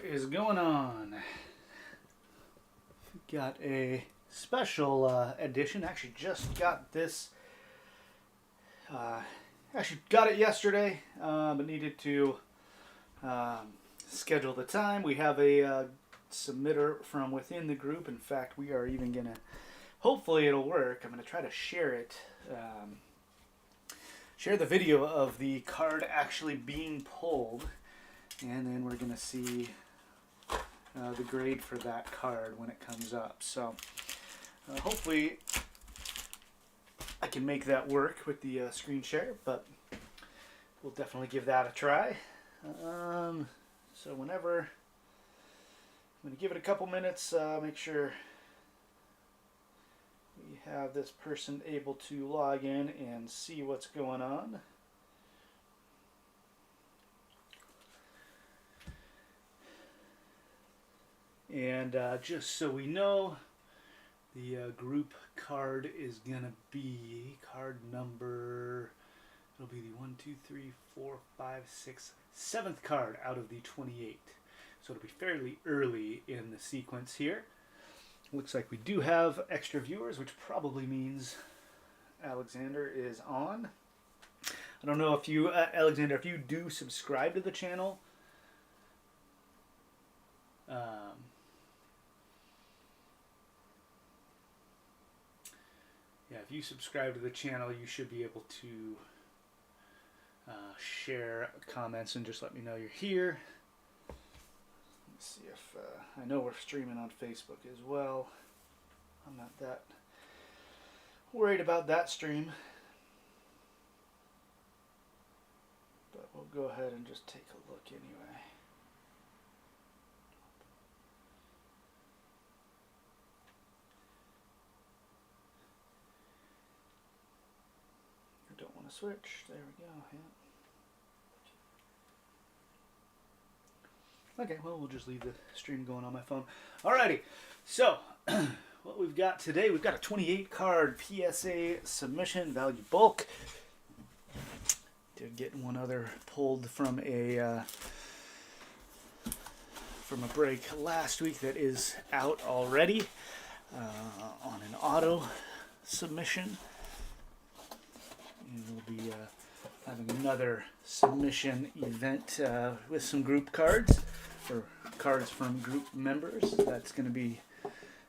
is going on? Got a special edition. Actually, just got this. Actually, got it yesterday, but needed to schedule the time. We have a submitter from within the group. In fact, we are even gonna. Hopefully, it'll work. I'm gonna try to share it. Share the video of the card actually being pulled, and then we're gonna see the grade for that card when it comes up. So hopefully I can make that work with the screen share, but we'll definitely give that a try. So whenever, I'm going to give it a couple minutes, make sure we have this person able to log in and see what's going on. And just so we know, the group card is going to be card number, it'll be the 1, 2, 3, 4, 5, 6, 7th card out of the 28. So it'll be fairly early in the sequence here. Looks like we do have extra viewers, which probably means Alexander is on. I don't know if you, Alexander, if you do subscribe to the channel. Yeah, if you subscribe to the channel, you should be able to share comments and just let me know you're here. Let's see if I know we're streaming on Facebook as well. I'm not that worried about that stream, but we'll go ahead and just take a look anyway. I don't want to switch. There we go. Yeah. Okay, well, we'll just leave the stream going on my phone. Alrighty, so what we've got today, we've got a 28 card PSA submission value bulk. Did get one other pulled from a break last week that is out already on an auto submission. And we'll be having another submission event with some group cards, or cards from group members. That's going to be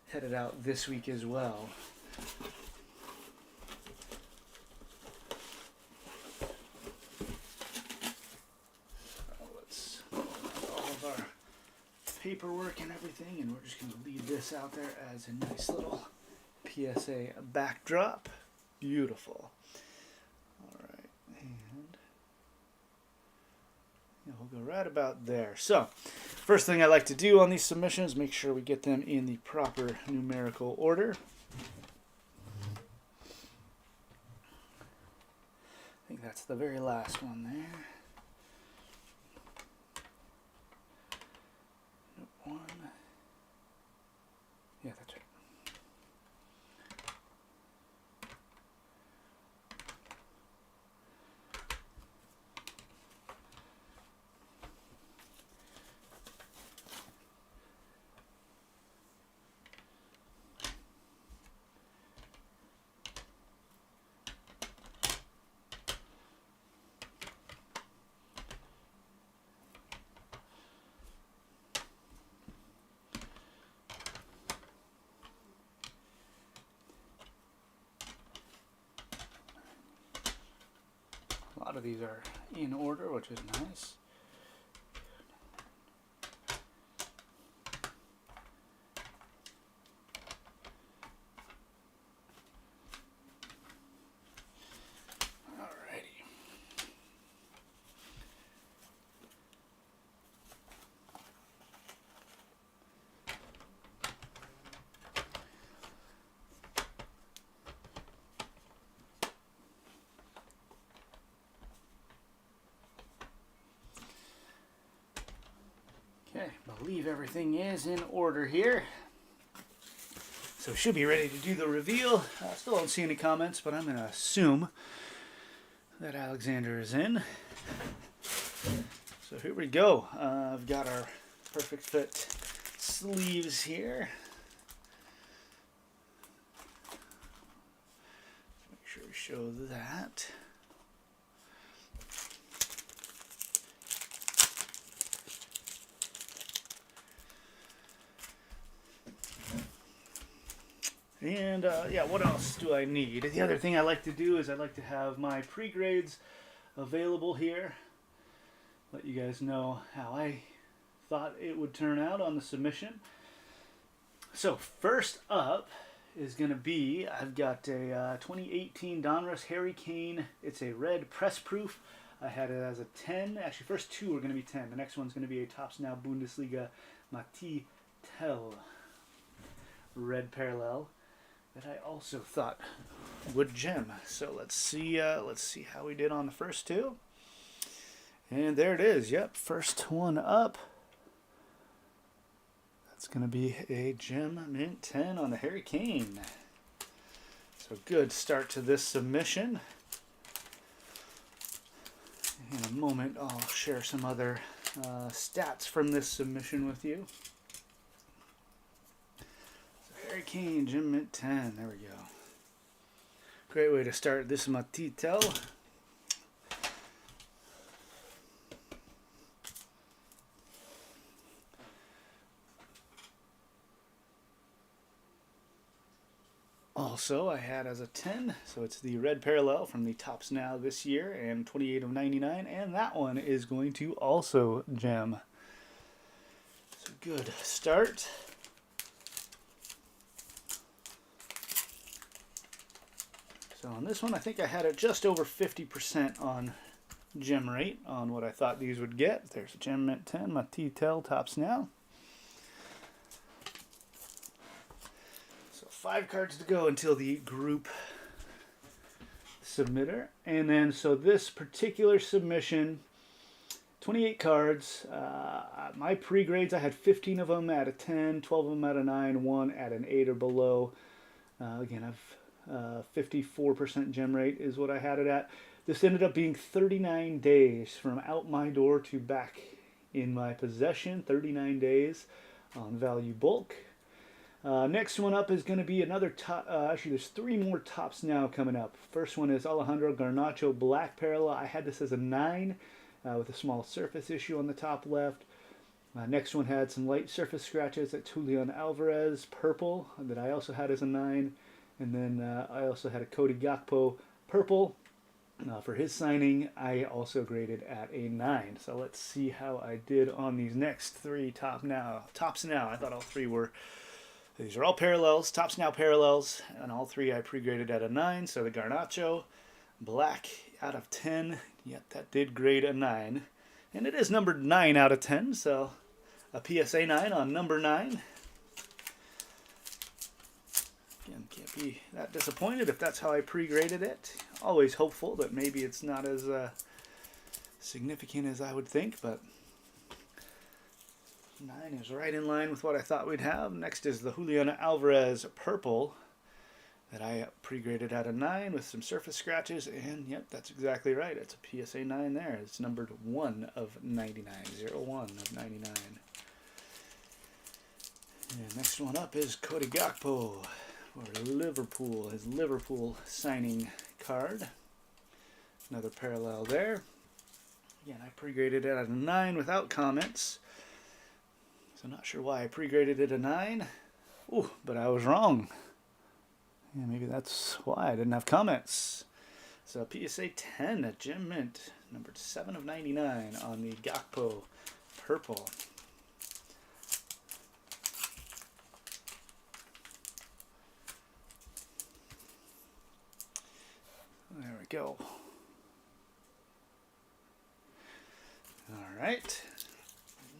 headed out this week as well. So let's pull out all of our paperwork and everything, and we're just going to leave this out there as a nice little PSA backdrop. Beautiful. We'll go right about there. So, first thing I like to do on these submissions, make sure we get them in the proper numerical order. I think that's the very last one there. Nope, one. Yeah, that's right. A lot of these are in order, which is nice. Alrighty. Okay, I believe everything is in order here. So should be ready to do the reveal. I still don't see any comments, but I'm going to assume that Alexander is in. So here we go. I've got our perfect fit sleeves here. Make sure we show that. And yeah, what else do I need? The other thing I like to do is I like to have my pre-grades available here. Let you guys know how I thought it would turn out on the submission. So first up is going to be, I've got a 2018 Donruss Harry Kane. It's a red press proof. I had it as a 10. Actually, first two are going to be 10. The next one's going to be a Topps Now Bundesliga Mati Tell red parallel that I also thought would gem. So let's see how we did on the first two. And there it is. Yep, first one up. That's going to be a gem mint 10 on the Harry Kane. So good start to this submission. In a moment, I'll share some other stats from this submission with you. Harry Kane, gem mint 10. There we go. Great way to start this Matitel. Also, I had as a 10, so it's the red parallel from the Topps Now this year, and 28 of 99, and that one is going to also gem. So good start. So on this one, I think I had it just over 50% on gem rate on what I thought these would get. There's a gem mint 10, Matitel Topps Now. So 5 cards to go until the group submitter. And then, so this particular submission, 28 cards. My pre-grades, I had 15 of them at a 10, 12 of them at a 9, 1 at an 8 or below. Again, I've 54% gem rate is what I had it at. This ended up being 39 days from out my door to back in my possession. 39 days on value bulk. Next one up is going to be another top. Actually, there's 3 more Topps Now coming up. First one is Alejandro Garnacho Black Parallel. I had this as a 9 with a small surface issue on the top left. Next one had some light surface scratches. That's Julian Alvarez Purple that I also had as a 9. And then I also had a Cody Gakpo Purple for his signing. I also graded at a 9. So let's see how I did on these next 3 Topps Now. I thought all 3 were, these are all parallels, Topps Now parallels, and all 3 I pre-graded at a 9. So the Garnacho Black out of 10, yep, that did grade a 9. And it is numbered 9 out of 10, so a PSA 9 on number 9. Again, can't be that disappointed if that's how I pre-graded it. Always hopeful that maybe it's not as significant as I would think, but 9 is right in line with what I thought we'd have. Next is the Julian Alvarez Purple that I pre-graded at a 9 with some surface scratches, and yep, that's exactly right. It's a PSA 9 there. It's numbered 1 of 99, 01 of 99. And next one up is Cody Gakpo. Or Liverpool, his Liverpool signing card. Another parallel there. Again, I pre-graded it at a 9 without comments. So not sure why I pre-graded it a 9. Ooh, but I was wrong. Yeah, maybe that's why I didn't have comments. So PSA 10 at Gem Mint, numbered 7 of 99 on the Gakpo Purple. There we go. All right.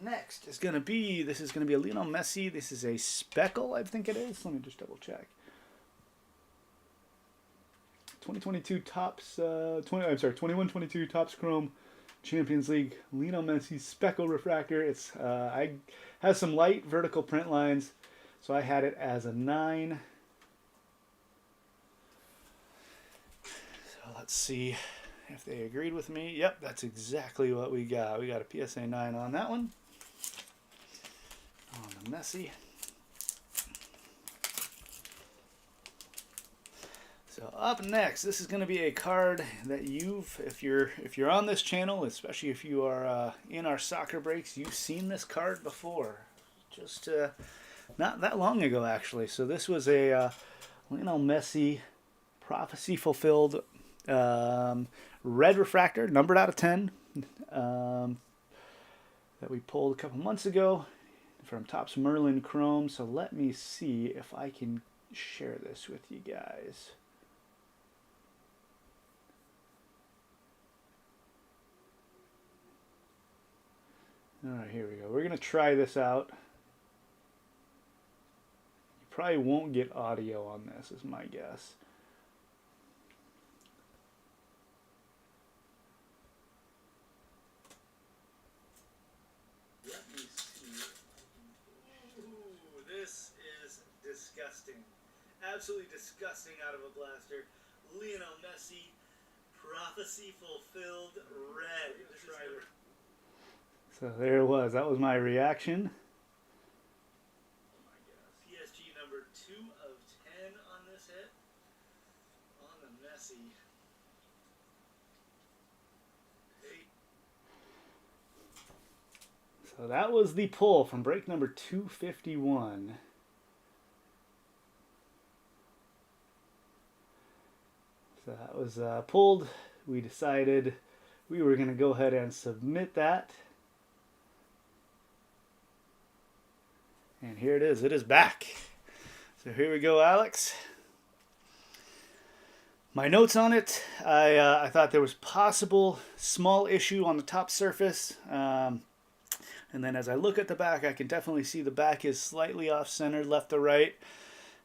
Next is going to be, this is going to be a Lionel Messi. This is a speckle, I think it is. Let me just double check. 2022 Topps, 21-22 Topps Chrome Champions League Lionel Messi speckle refractor. It's has some light vertical print lines, so I had it as a 9. Let's see if they agreed with me. Yep, that's exactly what we got. We got a PSA 9 on that one. messy. So up next, this is going to be a card that if you're on this channel, especially if you are in our soccer breaks, you've seen this card before, just not that long ago actually. So this was a Lionel Messi prophecy fulfilled red refractor, numbered out of 10, that we pulled a couple months ago from Topps Merlin Chrome. So let me see if I can share this with you guys. All right, here we go. We're going to try this out. You probably won't get audio on this, is my guess. Let me see. Ooh, this is disgusting. Absolutely disgusting out of a blaster. Lionel Messi, prophecy fulfilled red. So there it was. That was my reaction. Oh my gosh. PSG number 2 of 10 on this hit. On the Messi. Hey. So that was the pull from break number 251. So that was pulled. We decided we were going to go ahead and submit that. And here it is. It is back. So here we go, Alex. My notes on it, I thought there was possible small issue on the top surface. And then as I look at the back, I can definitely see the back is slightly off-center, left to right.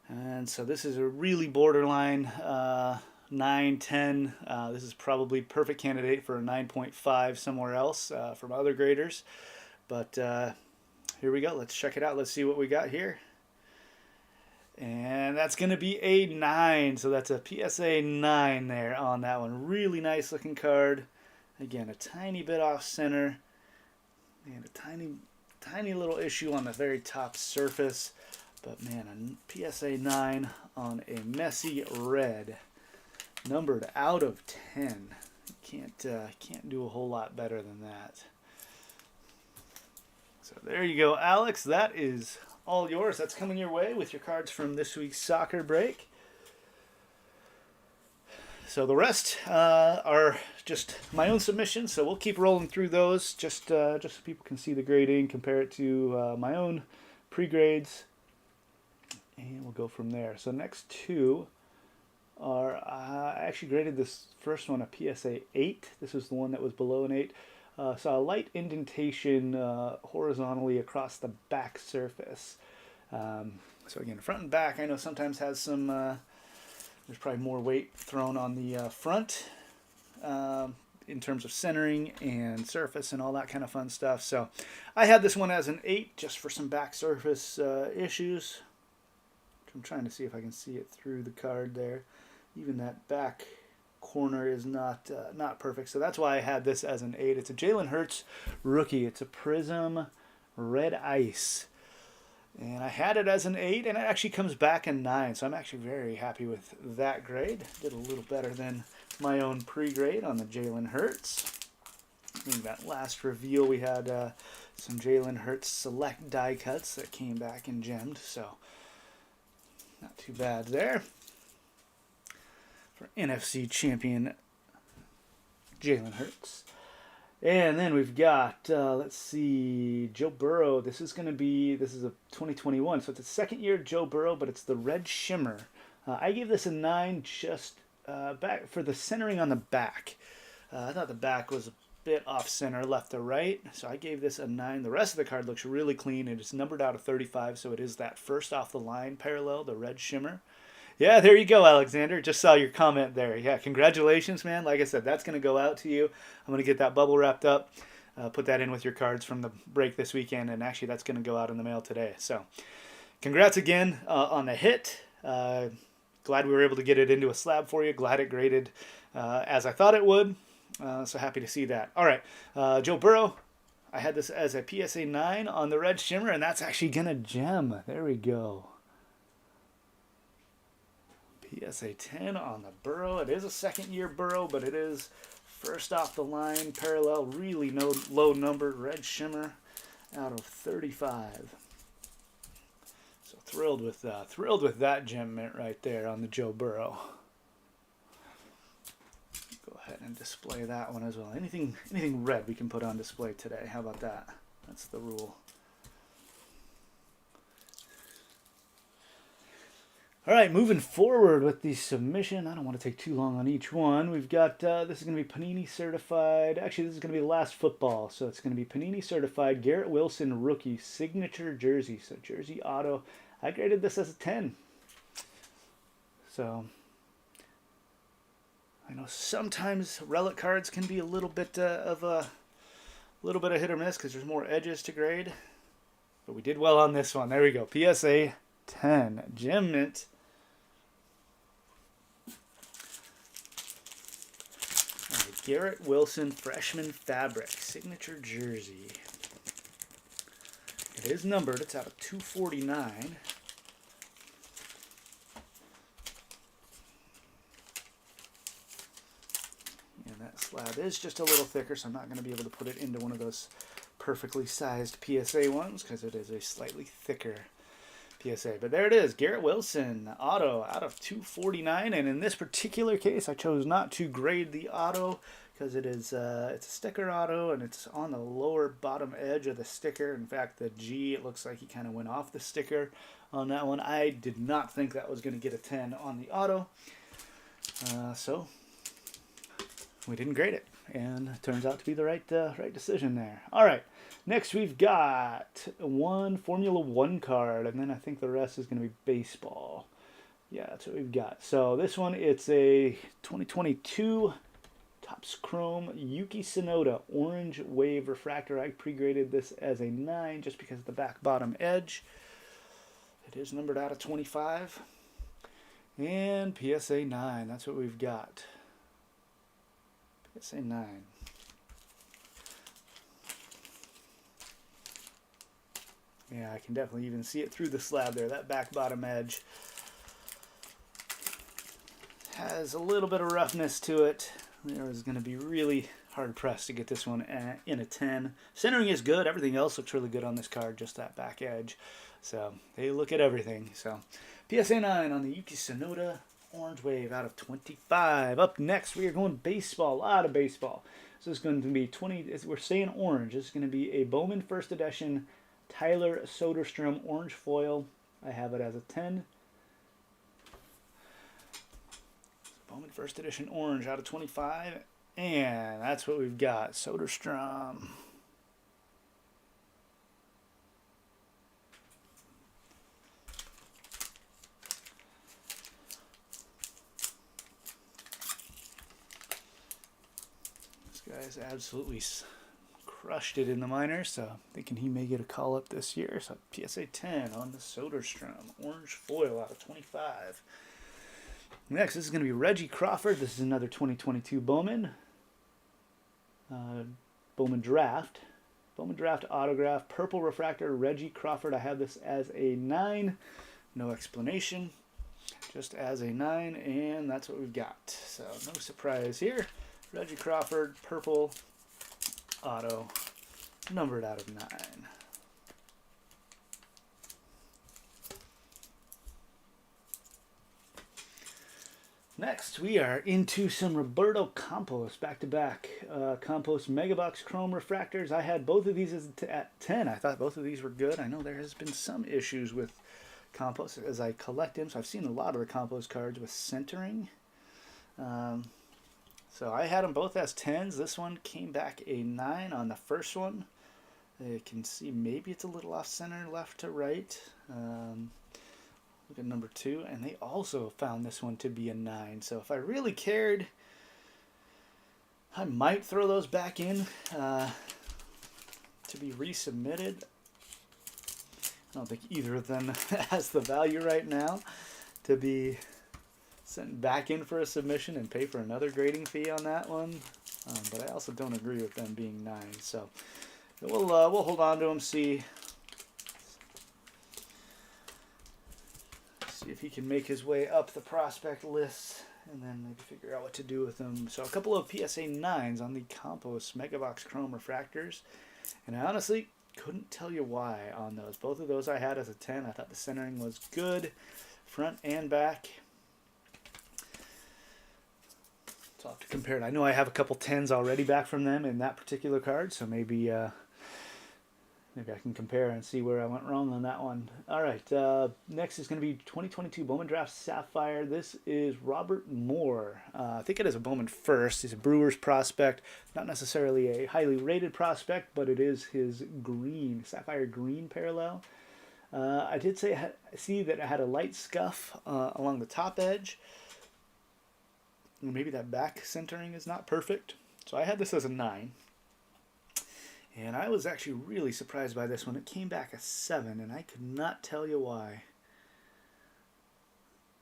And so this is a really borderline 9, 10. This is probably perfect candidate for a 9.5 somewhere else from other graders. But here we go. Let's check it out. Let's see what we got here. And that's going to be a 9. So that's a PSA 9 there on that one. Really nice looking card. Again, a tiny bit off center. And a tiny little issue on the very top surface. But man, a PSA 9 on a Messi red. Numbered out of 10. Can't do a whole lot better than that. So there you go, Alex. That is all yours. That's coming your way with your cards from this week's soccer break. So the rest are just my own submissions. So we'll keep rolling through those just so people can see the grading, compare it to my own pre-grades, and we'll go from there. So next two are I actually graded this first one a PSA 8. This was the one that was below an 8. Saw a light indentation horizontally across the back surface. So again, front and back, I know sometimes has some, there's probably more weight thrown on the front in terms of centering and surface and all that kind of fun stuff. So I had this one as an 8 just for some back surface issues. I'm trying to see if I can see it through the card there. Even that back corner is not perfect, so that's why I had this as an 8. It's a Jalen Hurts rookie. It's a Prism Red Ice, and I had it as an 8, and it actually comes back a 9. So I'm actually very happy with that grade. Did a little better than my own pre-grade on the Jalen Hurts. I think that last reveal we had some Jalen Hurts select die cuts that came back and gemmed, so not too bad there. For NFC champion Jalen Hurts. And then we've got, let's see, Joe Burrow. This is a 2021, so it's a second year Joe Burrow, but it's the red shimmer. I gave this a 9 just back for the centering on the back. I thought the back was a bit off center, left to right, so I gave this a 9. The rest of the card looks really clean. It is numbered out of 35, so it is that first off the line parallel, the red shimmer. Yeah, there you go, Alexander. Just saw your comment there. Yeah, congratulations, man. Like I said, that's going to go out to you. I'm going to get that bubble wrapped up, put that in with your cards from the break this weekend, and actually that's going to go out in the mail today. So congrats again on the hit. Glad we were able to get it into a slab for you. Glad it graded as I thought it would. So happy to see that. All right, Joe Burrow, I had this as a PSA 9 on the red shimmer, and that's actually gonna gem. There we go. PSA 10 on the Burrow. It is a second-year Burrow, but it is first off the line, parallel, really no low number, red shimmer out of 35. So thrilled with that gem mint right there on the Joe Burrow. Go ahead and display that one as well. Anything red we can put on display today. How about that? That's the rule. All right, moving forward with the submission. I don't want to take too long on each one. We've got, this is going to be Panini certified. Actually, this is going to be the last football. So it's going to be Panini certified Garrett Wilson rookie signature jersey. So jersey auto. I graded this as a 10. So I know sometimes relic cards can be a little bit of hit or miss because there's more edges to grade. But we did well on this one. There we go. PSA 10. Gem mint. Garrett Wilson freshman fabric signature jersey. It is numbered. It's out of 249. And that slab is just a little thicker, so I'm not going to be able to put it into one of those perfectly sized PSA ones because it is a slightly thicker PSA. But there it is, Garrett Wilson auto out of 249, and in this particular case I chose not to grade the auto because it's a sticker auto and it's on the lower bottom edge of the sticker. In fact, the G, it looks like he kind of went off the sticker on that one. I did not think that was going to get a 10 on the auto, so we didn't grade it, and it turns out to be the right decision there. All right. Next, we've got one Formula 1 card, and then I think the rest is going to be baseball. Yeah, that's what we've got. So this one, it's a 2022 Topps Chrome Yuki Tsunoda Orange Wave Refractor. I pre-graded this as a 9 just because of the back bottom edge. It is numbered out of 25. And PSA 9, that's what we've got. PSA 9. Yeah, I can definitely even see it through the slab there. That back bottom edge has a little bit of roughness to it. There is going to be really hard pressed to get this one in a 10. Centering is good. Everything else looks really good on this card, just that back edge. So they look at everything. So PSA 9 on the Yuki Tsunoda Orange Wave out of 25. Up next, we are going baseball. A lot of baseball. So it's going to be 20. We're saying orange. This is going to be a Bowman First Edition Tyler Soderstrom orange foil. I have it as a 10. Bowman First Edition orange out of 25. And that's what we've got. Soderstrom. This guy's absolutely crushed it in the minors, so thinking he may get a call up this year. So PSA 10 on the Soderstrom orange foil out of 25. Next, this is going to be Reggie Crawford. This is another 2022 Bowman. Bowman Draft. Bowman Draft autograph. Purple refractor, Reggie Crawford. I have this as a 9. No explanation. Just as a 9, and that's what we've got. So no surprise here. Reggie Crawford, purple auto, numbered out of 9. Next, we are into some Roberto Campos, back-to-back Campos Megabox Chrome Refractors. I had both of these at 10. I thought both of these were good. I know there has been some issues with Campos as I collect him, so I've seen a lot of the Campos cards with centering. So I had them both as 10s. This one came back a 9 on the first one. You can see maybe it's a little off center, left to right. Look at number 2, and they also found this one to be a 9. So if I really cared, I might throw those back in to be resubmitted. I don't think either of them has the value right now to be sent back in for a submission and pay for another grading fee on that one. But I also don't agree with them being 9. So We'll hold on to him, see if he can make his way up the prospect list, and then maybe figure out what to do with him. So a couple of PSA 9s on the Compost Megabox Chrome Refractors, and I honestly couldn't tell you why on those. Both of those I had as a 10. I thought the centering was good, front and back. So I'll have to compare it. I know I have a couple 10s already back from them in that particular card, so maybe maybe I can compare and see where I went wrong on that one. All right, next is going to be 2022 Bowman Draft Sapphire. This is Robert Moore. I think it is a Bowman first. He's a Brewers prospect, not necessarily a highly rated prospect, but it is his green, Sapphire green parallel. I did see that it had a light scuff along the top edge. Maybe that back centering is not perfect. So I had this as a 9. And I was actually really surprised by this one. It came back a 7, and I could not tell you why.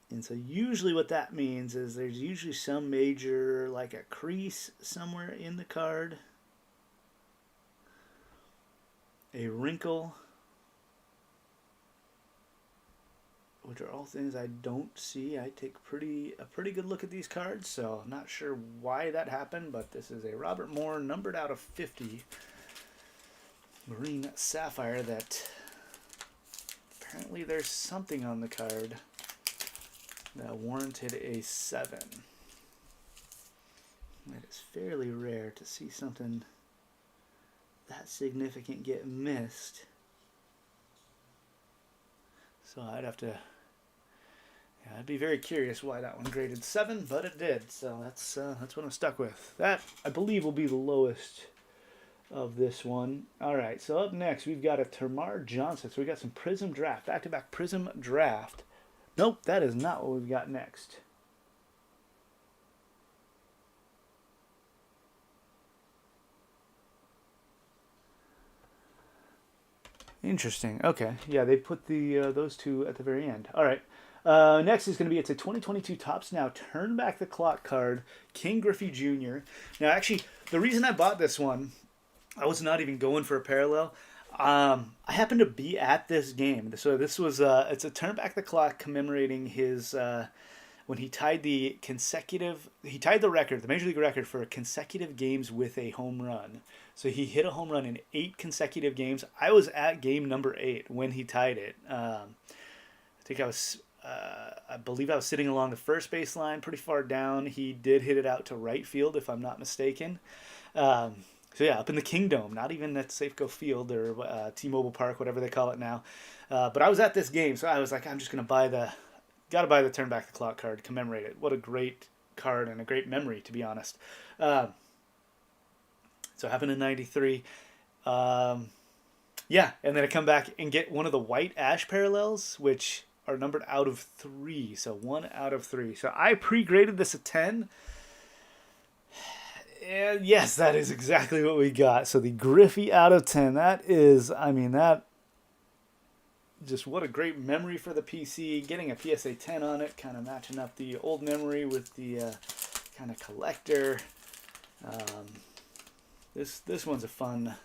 And so usually what that means is there's usually some major, like a crease somewhere in the card, a wrinkle, which are all things I don't see. I take a pretty good look at these cards, so I'm not sure why that happened, but this is a Robert Moore numbered out of 50 green sapphire that apparently there's something on the card that warranted a 7. It is fairly rare to see something that significant get missed. So I'd be very curious why that one graded 7, but it did. So that's what I'm stuck with. That, I believe, will be the lowest of this one. All right, so up next we've got a Termarr Johnson. So we got some Prism Draft, back-to-back Prism Draft. Nope, that is not what we've got next. Interesting. Okay, yeah, they put those two at the very end. All right. Next is going to be, it's a 2022 Topps Now Turn Back the Clock card, King Griffey Jr. Now, actually, the reason I bought this one, I was not even going for a parallel. I happened to be at this game. So this was, it's a Turn Back the Clock commemorating his, when he tied the record, the Major League record for consecutive games with a home run. So he hit a home run in 8 consecutive games. I was at game number 8 when he tied it. I believe I was sitting along the first base line, pretty far down. He did hit it out to right field, if I'm not mistaken. So yeah, up in the Kingdom, not even at Safeco Field or T-Mobile Park, whatever they call it now. But I was at this game, so I was like, I'm just gonna buy the Turn Back the Clock card, commemorate it. What a great card and a great memory, to be honest. So happened in '93. Yeah, and then I come back and get one of the white ash parallels, which are numbered out of 3. So 1 out of 3. So I pre-graded this a 10. And yes, that is exactly what we got. So the Griffey out of 10. That is, I mean, that just what a great memory for the PC. Getting a PSA 10 on it, kind of matching up the old memory with the kind of collector. This one's a fun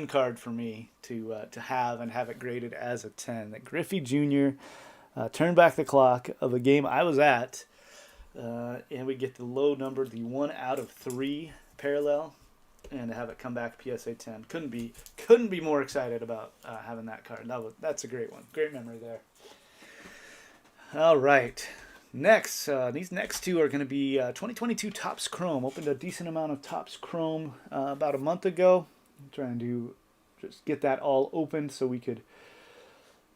card for me to have and have it graded as a 10. That Griffey Jr. Turn Back the Clock of a game I was at, and we get the low number, the 1 out of 3 parallel, and to have it come back PSA 10. Couldn't be more excited about having that card. That's a great one. Great memory there. All right. Next, these next two are going to be 2022 Topps Chrome. Opened a decent amount of Topps Chrome about a month ago. I'm trying to just get that all opened so we could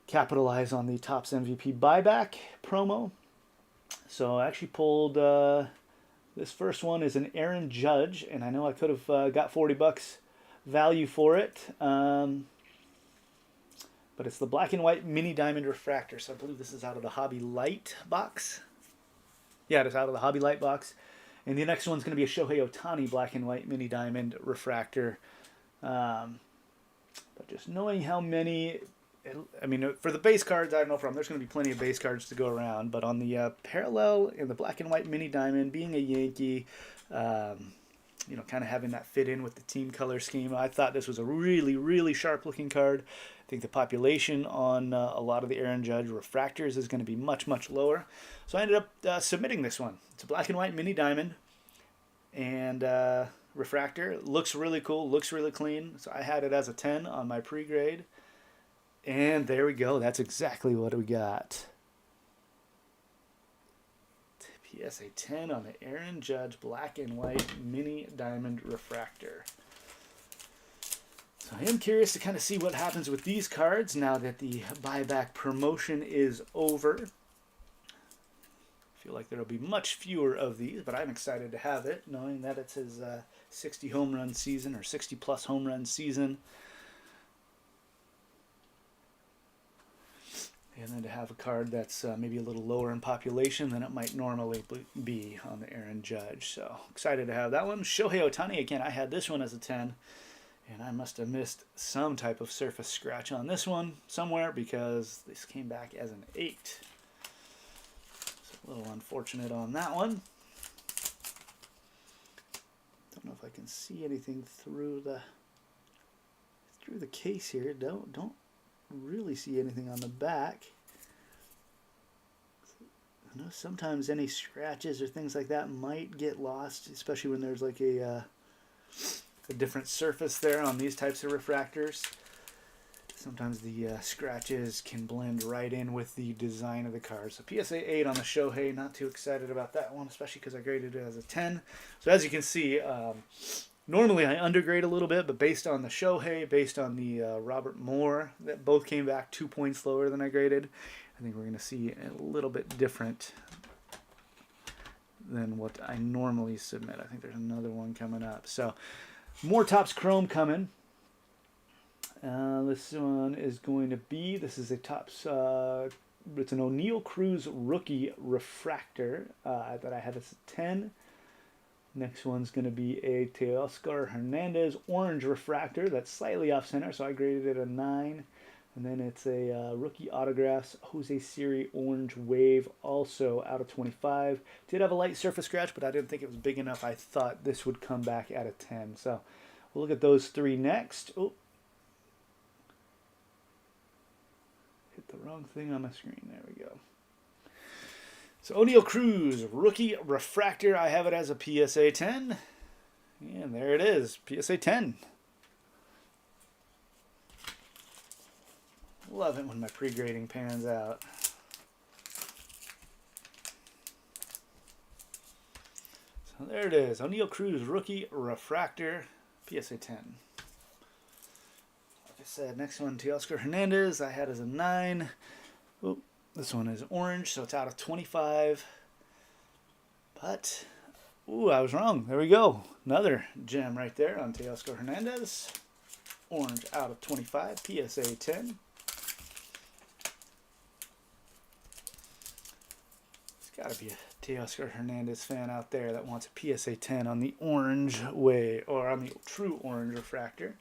capitalize on the Topps MVP buyback promo. So I actually pulled, this first one is an Aaron Judge, and I know I could have got $40 value for it. But it's the black and white mini diamond refractor. So I believe this is out of the Hobby Light box. Yeah, it is out of the Hobby Light box. And the next one's going to be a Shohei Ohtani black and white mini diamond refractor. But just knowing how many, I mean, for the base cards, I have no problem. There's going to be plenty of base cards to go around. But on the parallel in the black and white mini diamond, being a Yankee, you know, kind of having that fit in with the team color scheme. I thought this was a really, really sharp looking card. I think the population on a lot of the Aaron Judge refractors is going to be much, much lower. So I ended up submitting this one. It's a black and white mini diamond and refractor. Looks really cool, looks really clean. So I had it as a 10 on my pre-grade. And there we go. That's exactly what we got. PSA 10 on the Aaron Judge black and white mini diamond refractor. So I am curious to kind of see what happens with these cards now that the buyback promotion is over. I feel like there will be much fewer of these, but I'm excited to have it, knowing that it's his 60 home run season or 60 plus home run season. And then to have a card that's maybe a little lower in population than it might normally be on the Aaron Judge. So excited to have that one. Shohei Ohtani, again, I had this one as a 10. And I must have missed some type of surface scratch on this one somewhere because this came back as an 8. So a little unfortunate on that one. Don't know if I can see anything through the case here. Don't really see anything on the back. I know sometimes any scratches or things like that might get lost, especially when there's like a different surface there on these types of refractors. Sometimes the scratches can blend right in with the design of the card. So PSA 8 on the Shohei, not too excited about that one, especially because I graded it as a 10. So as you can see, normally I undergrade a little bit, but based on the Shohei, based on the Robert Moore, that both came back 2 points lower than I graded, I think we're going to see a little bit different than what I normally submit. I think there's another one coming up. So more Topps Chrome coming. This one is going to be, this is a Topps, it's an O'Neal Cruz rookie refractor that I have as a 10. Next one's going to be a Teoscar Hernandez orange refractor that's slightly off center, so I graded it a 9. And then it's a rookie autographs Jose Siri orange wave, also out of 25. Did have a light surface scratch, but I didn't think it was big enough. I thought this would come back at a 10. So we'll look at those three next. Oh, hit the wrong thing on my screen. There we go. So O'Neal Cruz, rookie refractor. I have it as a PSA 10. And there it is, PSA 10. Love it when my pre-grading pans out. So there it is, O'Neal Cruz, rookie refractor, PSA 10. Like I said, next one, Teoscar Hernandez, I had as a 9. Oop. This one is orange, so it's out of 25. But, ooh, I was wrong. There we go. Another gem right there on Teoscar Hernandez. Orange out of 25, PSA 10. There's got to be a Teoscar Hernandez fan out there that wants a PSA 10 on the orange way, or on the true orange refractor.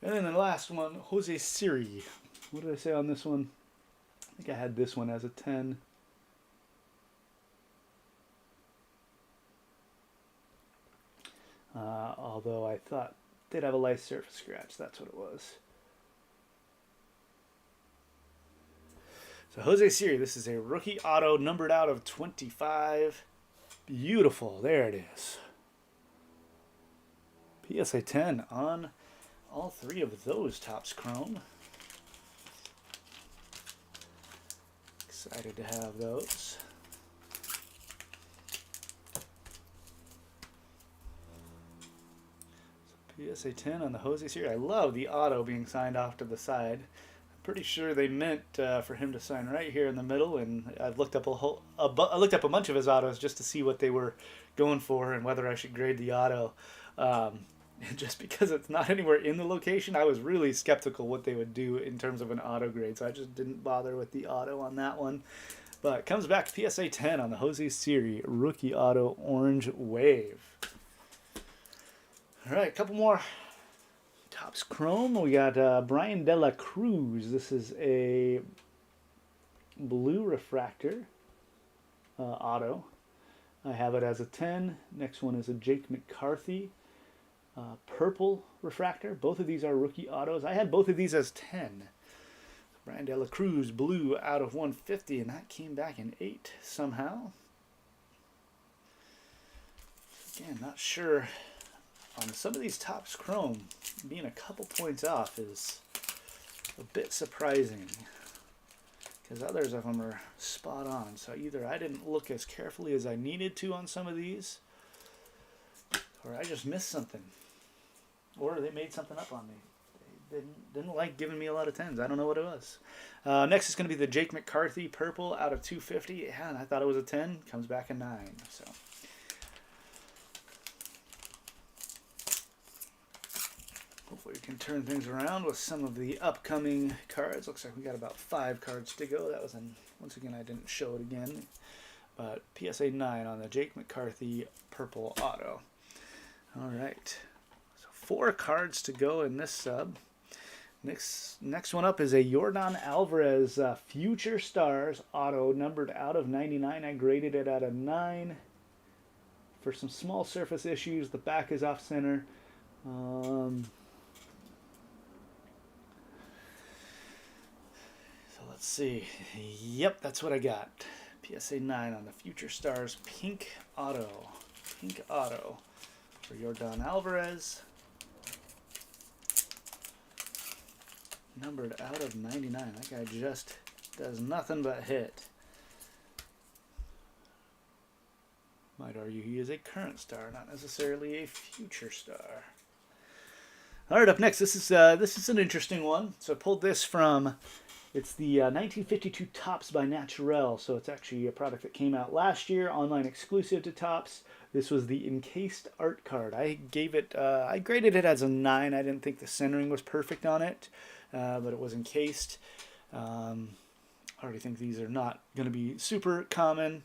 And then the last one, Jose Siri. What did I say on this one? I think I had this one as a 10. Although I thought they'd have a light surface scratch. That's what it was. So Jose Siri, this is a rookie auto numbered out of 25. Beautiful. There it is. PSA 10 on all three of those Topps Chrome. Excited to have those. So PSA 10 on the Jose Siri. I love the auto being signed off to the side. I'm pretty sure they meant for him to sign right here in the middle, and I've looked up I looked up a bunch of his autos just to see what they were going for and whether I should grade the auto. Just because it's not anywhere in the location, I was really skeptical what they would do in terms of an auto grade, so I just didn't bother with the auto on that one. But it comes back PSA 10 on the Jose Siri rookie auto orange wave. All right, a couple more Topps Chrome. We got Brian De La Cruz. This is a blue refractor auto. I have it as a 10. Next one is a Jake McCarthy purple refractor. Both of these are rookie autos. I had both of these as 10. Brian De La Cruz blue out of 150, and that came back in 8 somehow. Again, not sure on some of these Topps Chrome. Being a couple points off is a bit surprising, because others of them are spot on. So either I didn't look as carefully as I needed to on some of these, or I just missed something, or they made something up on me. They didn't like giving me a lot of 10s. I don't know what it was. Next is going to be the Jake McCarthy purple out of 250. Yeah, and I thought it was a 10. Comes back a 9. So hopefully we can turn things around with some of the upcoming cards. Looks like we got about 5 cards to go. That was once again, I didn't show it again, but PSA 9 on the Jake McCarthy purple auto. All right, so 4 cards to go in this sub. Next one up is a Yordan Alvarez Future Stars auto, numbered out of 99. I graded it at a 9 for some small surface issues. The back is off center. So let's see. Yep, that's what I got. PSA 9 on the Future Stars pink auto. Pink auto for Yordan Alvarez. Numbered out of 99. That guy just does nothing but hit. Might argue he is a current star, not necessarily a future star. All right, up next, this is an interesting one. So I pulled this from, it's the 1952 Topps by Naturel. So it's actually a product that came out last year, online exclusive to Topps. This was the encased art card. I graded it as a 9. I didn't think the centering was perfect on it. But it was encased. I already think these are not going to be super common,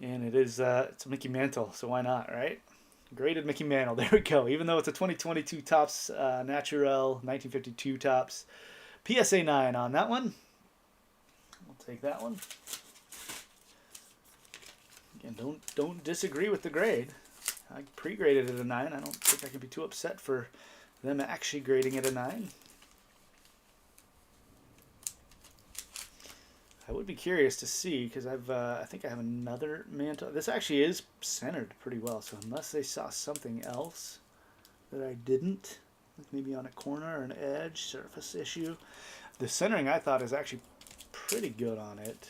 and it's a Mickey Mantle, so why not, right? Graded Mickey Mantle, there we go. Even though it's a 2022 Topps Naturel, 1952 Topps, PSA 9 on that one. We'll take that one. Again, don't disagree with the grade. I pre-graded it a 9. I don't think I can be too upset for them actually grading it a 9. I would be curious to see, because I think I have another Mantle. This actually is centered pretty well, so unless they saw something else that I didn't, like maybe on a corner or an edge, surface issue. The centering I thought is actually pretty good on it.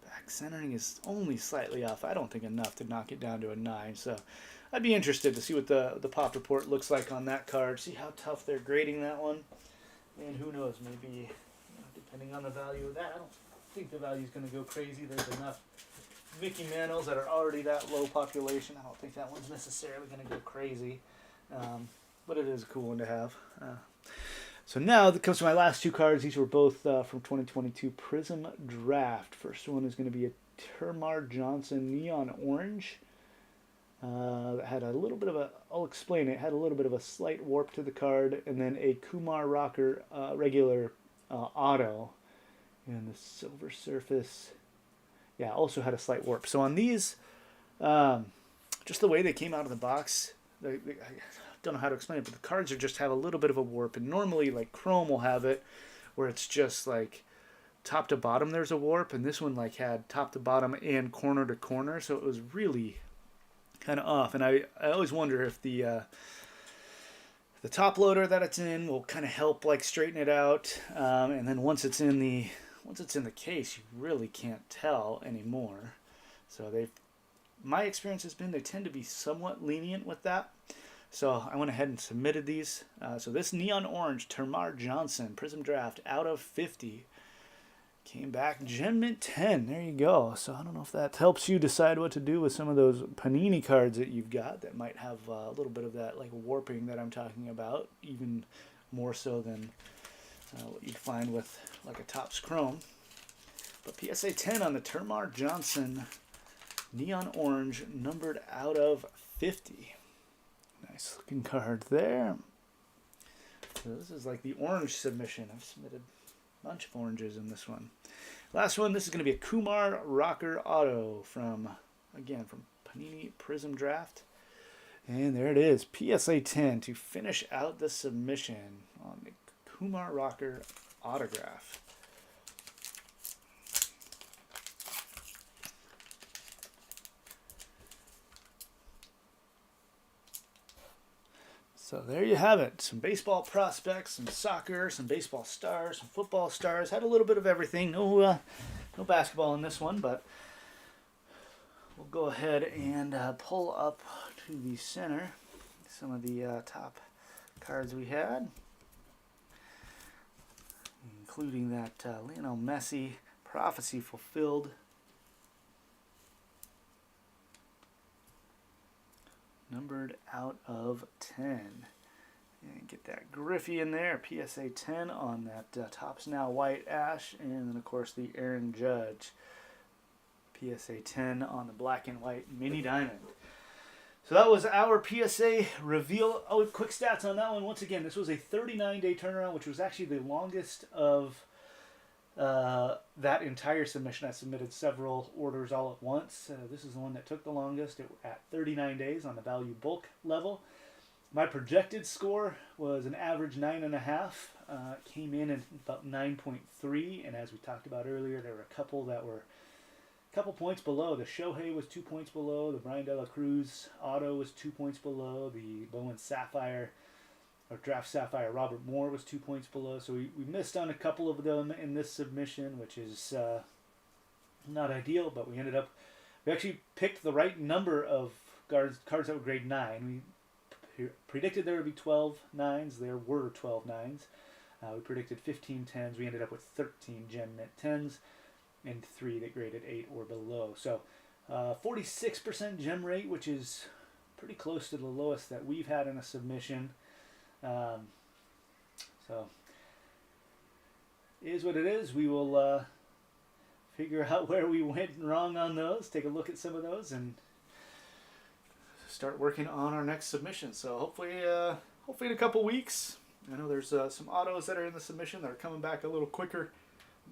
Back centering is only slightly off. I don't think enough to knock it down to a 9, so I'd be interested to see what the pop report looks like on that card, see how tough they're grading that one. And who knows, maybe, depending on the value of that, I don't think the value is going to go crazy. There's enough Mickey Mantles that are already that low population. I don't think that one's necessarily going to go crazy. But it is a cool one to have. So now that comes to my last 2 cards. These were both from 2022 Prism Draft. First one is going to be a Termar Johnson Neon Orange. Had a little bit of a, I'll explain it, had a little bit of a slight warp to the card, and then a Kumar Rocker regular auto, and the silver surface, yeah, also had a slight warp. So on these, just the way they came out of the box, I don't know how to explain it, but the cards are just have a little bit of a warp, and normally like Chrome will have it where it's just like top to bottom there's a warp, and this one like had top to bottom and corner to corner, so it was really kind of off. And I always wonder if the top loader that it's in will kind of help like straighten it out, and then once it's in the case, you really can't tell anymore. So my experience has been they tend to be somewhat lenient with that. So I went ahead and submitted these. So this Neon Orange Termar Johnson Prism Draft out of 50 came back Gem Mint 10. There you go. So I don't know if that helps you decide what to do with some of those Panini cards that you've got that might have a little bit of that like warping that I'm talking about, even more so than what you'd find with like a Topps Chrome. But PSA 10 on the Termar Johnson Neon Orange, numbered out of 50. Nice looking card there. So this is like the orange submission. I've submitted Bunch of oranges in this one. Last one, this is going to be a Kumar Rocker Auto from, again, from Panini Prism Draft. And there it is, PSA 10 to finish out the submission on the Kumar Rocker autograph. So there you have it. Some baseball prospects, some soccer, some baseball stars, some football stars. Had a little bit of everything. No basketball in this one, but we'll go ahead and pull up to the center some of the top cards we had, including that Lionel Messi prophecy fulfilled. Numbered out of 10. And get that Griffey in there, PSA 10 on that Topps Now White Ash, and then of course the Aaron Judge PSA 10 on the black and white mini diamond. So that was our PSA reveal. Oh, quick stats on that one. Once again, this was a 39-day turnaround, which was actually the longest of that entire submission. I submitted several orders all at once. This is the one that took the longest at 39 days on the value bulk level. My projected score was an average 9.5. Came in at about 9.3, and as we talked about earlier, there were a couple that were a couple points below. The Shohei was 2 points below. The Brian De La Cruz auto was 2 points below. The Bowman Sapphire or Draft Sapphire Robert Moore was 2 points below. So we missed on a couple of them in this submission, which is not ideal, but we actually picked the right number of cards that were grade 9. We predicted there would be 12 9s. There were 12 9s. We predicted 15 10s. We ended up with 13 Gem Mint 10s and 3 that graded 8 or below. So 46% gem rate, which is pretty close to the lowest that we've had in a submission. So it is what it is. We will figure out where we went wrong on those, take a look at some of those, and start working on our next submission. So hopefully in a couple weeks. I know there's some autos that are in the submission that are coming back a little quicker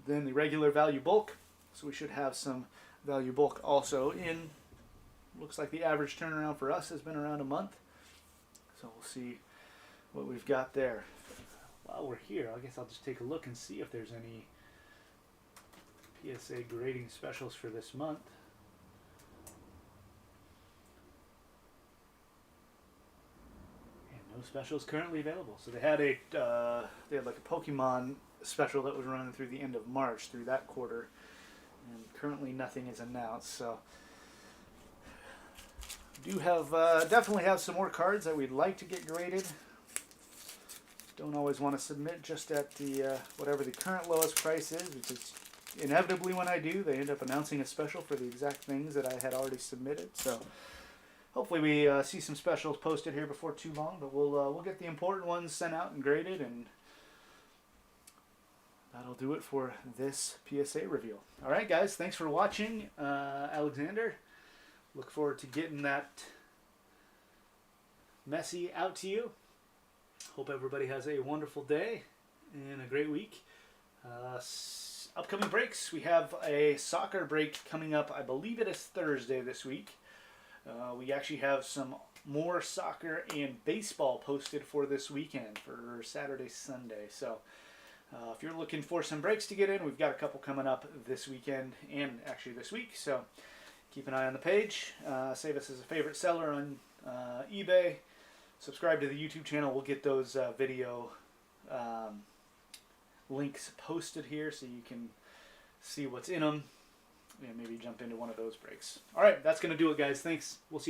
than the regular value bulk. So we should have some value bulk also in. Looks like the average turnaround for us has been around a month. So we'll see what we've got there. While we're here, I guess I'll just take a look and see if there's any PSA grading specials for this month. And no specials currently available. So they had like a Pokemon special that was running through the end of March through that quarter, and currently nothing is announced. So do have definitely have some more cards that we'd like to get graded. Don't always want to submit just at the whatever the current lowest price is, because inevitably when I do, they end up announcing a special for the exact things that I had already submitted. So hopefully we see some specials posted here before too long, but we'll get the important ones sent out and graded, and that'll do it for this PSA reveal. All right, guys, thanks for watching. Alexander, look forward to getting that Messi out to you. Hope everybody has a wonderful day and a great week. Upcoming breaks, we have a soccer break coming up. I believe it is Thursday this week. We actually have some more soccer and baseball posted for this weekend for Saturday, Sunday. So if you're looking for some breaks to get in, we've got a couple coming up this weekend and actually this week. So keep an eye on the page. Save us as a favorite seller on eBay. Subscribe to the YouTube channel. We'll get those video links posted here so you can see what's in them and maybe jump into one of those breaks. All right, that's going to do it, guys. Thanks. We'll see you.